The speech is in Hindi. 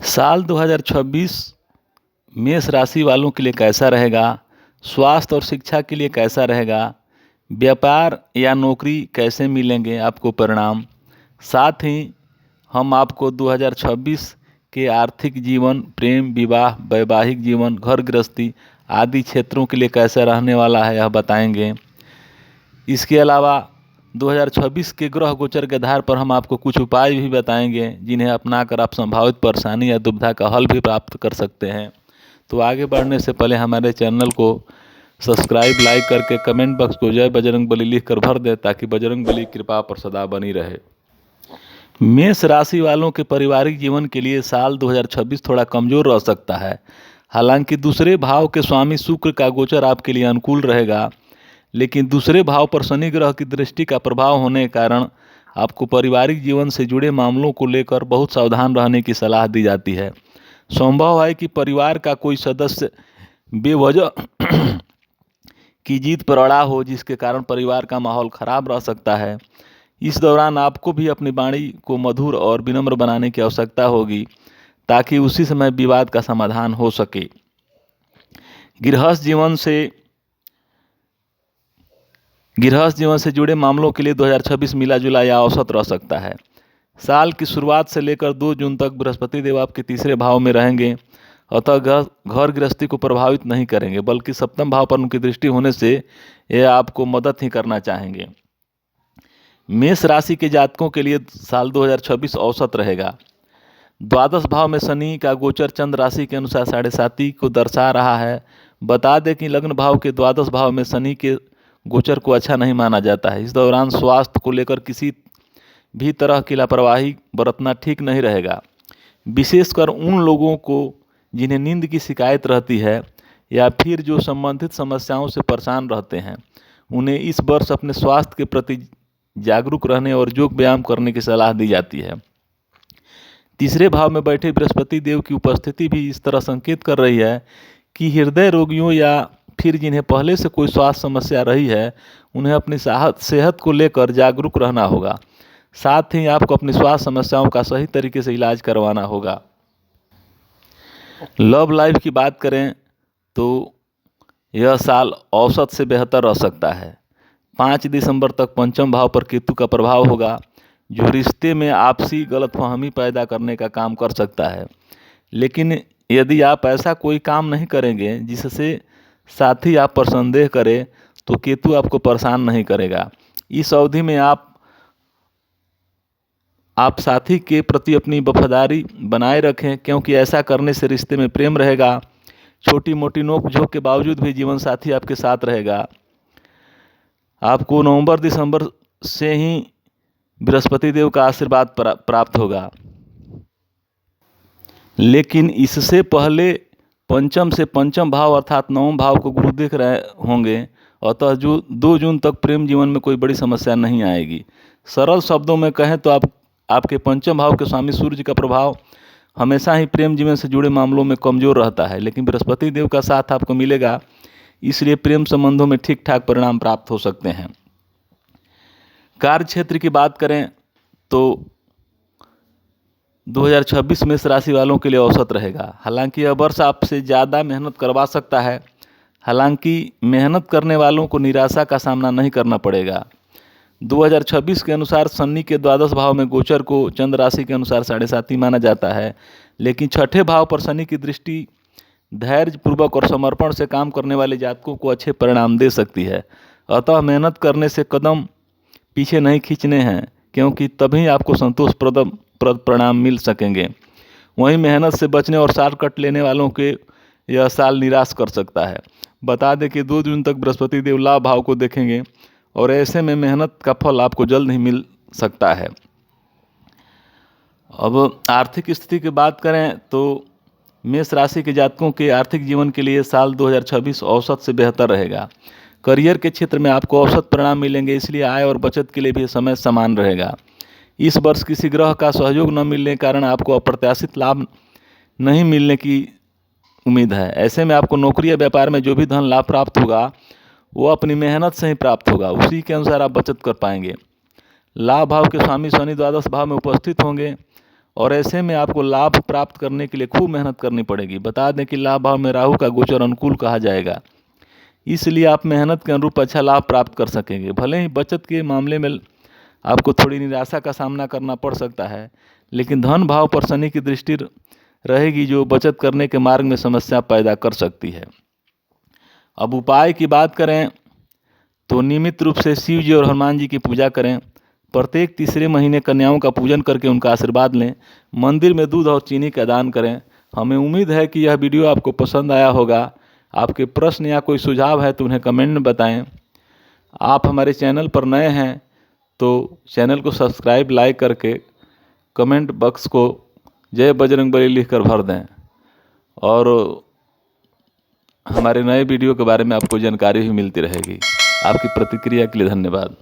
साल 2026 मेष राशि वालों के लिए कैसा रहेगा? स्वास्थ्य और शिक्षा के लिए कैसा रहेगा? व्यापार या नौकरी कैसे मिलेंगे आपको परिणाम? साथ ही हम आपको 2026 के आर्थिक जीवन, प्रेम, विवाह, वैवाहिक जीवन, घर गृहस्थी आदि क्षेत्रों के लिए कैसा रहने वाला है यह बताएंगे। इसके अलावा 2026 के ग्रह गोचर के आधार पर हम आपको कुछ उपाय भी बताएंगे जिन्हें अपनाकर आप संभावित परेशानी या दुविधा का हल भी प्राप्त कर सकते हैं। तो आगे बढ़ने से पहले हमारे चैनल को सब्सक्राइब, लाइक करके कमेंट बॉक्स को जय बजरंग बली लिख कर भर दें ताकि बजरंग बली की कृपा पर सदा बनी रहे। मेष राशि वालों के पारिवारिक जीवन के लिए साल 2026 थोड़ा कमज़ोर रह सकता है। हालांकि दूसरे भाव के स्वामी शुक्र का गोचर आपके लिए अनुकूल रहेगा, लेकिन दूसरे भाव पर शनि ग्रह की दृष्टि का प्रभाव होने के कारण आपको पारिवारिक जीवन से जुड़े मामलों को लेकर बहुत सावधान रहने की सलाह दी जाती है। संभव है कि परिवार का कोई सदस्य बेवजह की जीत पर अड़ा हो, जिसके कारण परिवार का माहौल खराब रह सकता है। इस दौरान आपको भी अपनी वाणी को मधुर और विनम्र बनाने की आवश्यकता होगी ताकि उसी समय विवाद का समाधान हो सके। गृहस्थ जीवन से जुड़े मामलों के लिए 2026 मिला जुला या औसत रह सकता है। साल की शुरुआत से लेकर 2 जून तक बृहस्पति देव आपके तीसरे भाव में रहेंगे, अतः घर गृहस्थी को प्रभावित नहीं करेंगे, बल्कि सप्तम भाव पर उनकी दृष्टि होने से यह आपको मदद ही करना चाहेंगे। मेष राशि के जातकों के लिए साल 2026 औसत रहेगा। द्वादश भाव में शनि का गोचर चंद्र राशि के अनुसार 7.5 को दर्शा रहा है। बता दें कि लग्न भाव के द्वादश भाव में शनि के गोचर को अच्छा नहीं माना जाता है। इस दौरान स्वास्थ्य को लेकर किसी भी तरह की लापरवाही बरतना ठीक नहीं रहेगा। विशेषकर उन लोगों को जिन्हें नींद की शिकायत रहती है या फिर जो संबंधित समस्याओं से परेशान रहते हैं, उन्हें इस वर्ष अपने स्वास्थ्य के प्रति जागरूक रहने और योग व्यायाम करने की सलाह दी जाती है। तीसरे भाव में बैठे बृहस्पति देव की उपस्थिति भी इस तरह संकेत कर रही है कि हृदय रोगियों या फिर जिन्हें पहले से कोई स्वास्थ्य समस्या रही है, उन्हें अपनी सेहत को लेकर जागरूक रहना होगा। साथ ही आपको अपनी स्वास्थ्य समस्याओं का सही तरीके से इलाज करवाना होगा। लव लाइफ की बात करें तो यह साल औसत से बेहतर रह सकता है। 5 दिसंबर तक पंचम भाव पर केतु का प्रभाव होगा, जो रिश्ते में आपसी गलतफहमी पैदा करने का काम कर सकता है। लेकिन यदि आप ऐसा कोई काम नहीं करेंगे जिससे साथी आप पर संदेह करे, तो केतु आपको परेशान नहीं करेगा। इस अवधि में आप साथी के प्रति अपनी वफादारी बनाए रखें, क्योंकि ऐसा करने से रिश्ते में प्रेम रहेगा। छोटी मोटी नोक झोंक के बावजूद भी जीवन साथी आपके साथ रहेगा। आपको नवंबर दिसंबर से ही बृहस्पति देव का आशीर्वाद प्राप्त होगा, लेकिन इससे पहले पंचम से पंचम भाव अर्थात नवम भाव को गुरु देख रहे होंगे, अतः जो 2 जून तक प्रेम जीवन में कोई बड़ी समस्या नहीं आएगी। सरल शब्दों में कहें तो आपके पंचम भाव के स्वामी सूर्य का प्रभाव हमेशा ही प्रेम जीवन से जुड़े मामलों में कमज़ोर रहता है, लेकिन बृहस्पति देव का साथ आपको मिलेगा, इसलिए प्रेम संबंधों में ठीक ठाक परिणाम प्राप्त हो सकते हैं। कार्य क्षेत्र की बात करें तो 2026 मेष राशि वालों के लिए औसत रहेगा। हालांकि यह वर्ष आपसे ज़्यादा मेहनत करवा सकता है, हालांकि मेहनत करने वालों को निराशा का सामना नहीं करना पड़ेगा। 2026 के अनुसार शनि के द्वादश भाव में गोचर को चंद्र राशि के अनुसार 7.5 माना जाता है, लेकिन छठे भाव पर शनि की दृष्टि धैर्यपूर्वक और समर्पण से काम करने वाले जातकों को अच्छे परिणाम दे सकती है। अतः मेहनत करने से कदम पीछे नहीं खींचने हैं, क्योंकि तभी आपको संतोषप्रद परिणाम मिल सकेंगे। वहीं मेहनत से बचने और शॉर्टकट लेने वालों के यह साल निराश कर सकता है। बता दें कि 2 जून तक बृहस्पति देव लाभ भाव को देखेंगे और ऐसे में मेहनत का फल आपको जल्द ही मिल सकता है। अब आर्थिक स्थिति की बात करें तो मेष राशि के जातकों के आर्थिक जीवन के लिए साल 2026 औसत से बेहतर रहेगा। करियर के क्षेत्र में आपको औसत परिणाम मिलेंगे, इसलिए आय और बचत के लिए भी समय समान रहेगा। इस वर्ष किसी ग्रह का सहयोग न मिलने के कारण आपको अप्रत्याशित लाभ नहीं मिलने की उम्मीद है। ऐसे में आपको नौकरी या व्यापार में जो भी धन लाभ प्राप्त होगा वो अपनी मेहनत से ही प्राप्त होगा, उसी के अनुसार आप बचत कर पाएंगे। लाभ भाव के स्वामी शनि द्वादश भाव में उपस्थित होंगे और ऐसे में आपको लाभ प्राप्त करने के लिए खूब मेहनत करनी पड़ेगी। बता दें कि लाभ भाव में राहु का गोचर अनुकूल कहा जाएगा, इसलिए आप मेहनत के अनुरूप अच्छा लाभ प्राप्त कर सकेंगे। भले ही बचत के मामले में आपको थोड़ी निराशा का सामना करना पड़ सकता है, लेकिन धन भाव पर शनि की दृष्टि रहेगी जो बचत करने के मार्ग में समस्या पैदा कर सकती है। अब उपाय की बात करें तो नियमित रूप से शिव जी और हनुमान जी की पूजा करें। प्रत्येक तीसरे महीने कन्याओं का पूजन करके उनका आशीर्वाद लें। मंदिर में दूध और चीनी का दान करें। हमें उम्मीद है कि यह वीडियो आपको पसंद आया होगा। आपके प्रश्न या कोई सुझाव है तो उन्हें कमेंट में बताएं। आप हमारे चैनल पर नए हैं तो चैनल को सब्सक्राइब लाइक करके कमेंट बॉक्स को जय बजरंगबली लिखकर भर दें, और हमारे नए वीडियो के बारे में आपको जानकारी भी मिलती रहेगी। आपकी प्रतिक्रिया के लिए धन्यवाद।